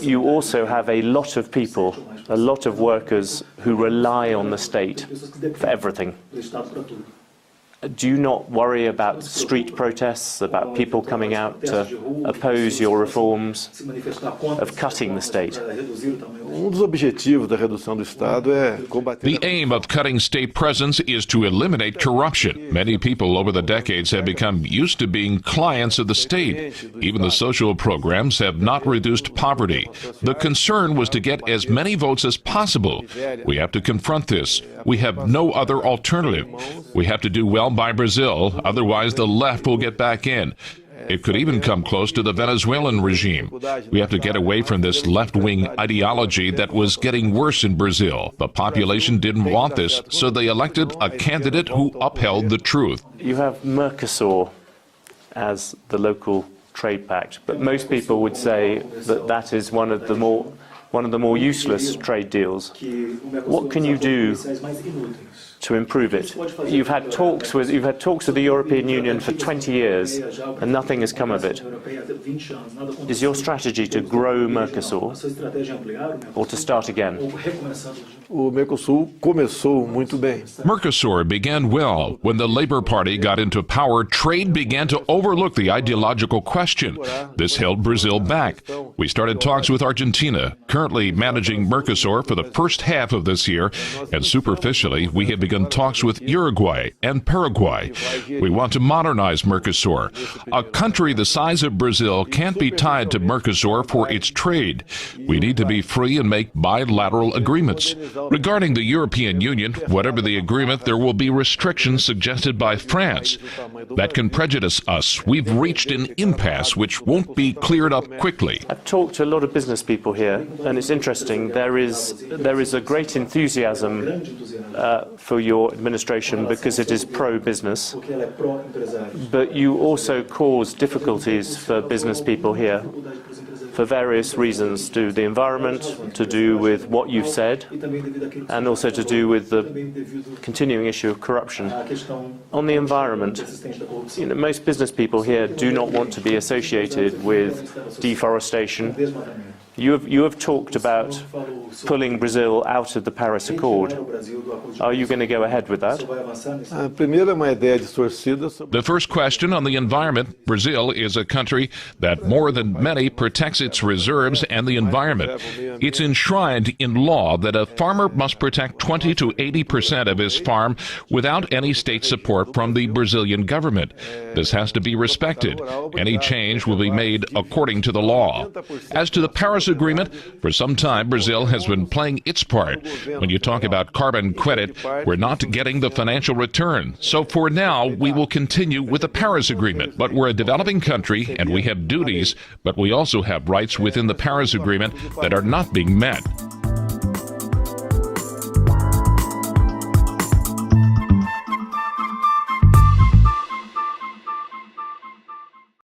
you also have a lot of people, a lot of workers who rely on the state for everything. Do you not worry about street protests, about people coming out to oppose your reforms, of cutting the state? The aim of cutting state presence is to eliminate corruption. Many people over the decades have become used to being clients of the state. Even the social programs have not reduced poverty. The concern was to get as many votes as possible. We have to confront this. We have no other alternative. We have to do well by Brazil, otherwise the left will get back in. It could even come close to the Venezuelan regime. We have to get away from this left-wing ideology that was getting worse in Brazil. The population didn't want this, so they elected a candidate who upheld the truth. You have Mercosur as the local trade pact, but most people would say that that is one of the more useless trade deals. What can you do to improve it? You've had talks with the European Union for 20 years and nothing has come of it. Is your strategy to grow Mercosur or to start again? Mercosur began well. When the Labour Party got into power, trade began to overlook the ideological question. This held Brazil back. We started talks with Argentina, currently managing Mercosur for the first half of this year, and superficially, we have begun talks with Uruguay and Paraguay. We want to modernize Mercosur. A country the size of Brazil can't be tied to Mercosur for its trade. We need to be free and make bilateral agreements. Regarding the European Union, whatever the agreement, there will be restrictions suggested by France. That can prejudice us. We've reached an impasse which won't be cleared up quickly. I've talked to a lot of business people here, and it's interesting. There is a great enthusiasm for your administration because it is pro-business, but you also cause difficulties for business people here for various reasons, to do with the environment, to do with what you've said, and also to do with the continuing issue of corruption. On the environment, most business people here do not want to be associated with deforestation. You have talked about pulling Brazil out of the Paris Accord. Are you going to go ahead with that? The first question on the environment: Brazil is a country that more than many protects its reserves and the environment. It's enshrined in law that a farmer must protect 20 to 80% of his farm without any state support from the Brazilian government. This has to be respected. Any change will be made according to the law. As to the Paris Agreement, for some time Brazil has been playing its part. When you talk about carbon credit, we're not getting the financial return. So for now, we will continue with the Paris Agreement. But we're a developing country and we have duties, but we also have rights within the Paris Agreement that are not being met.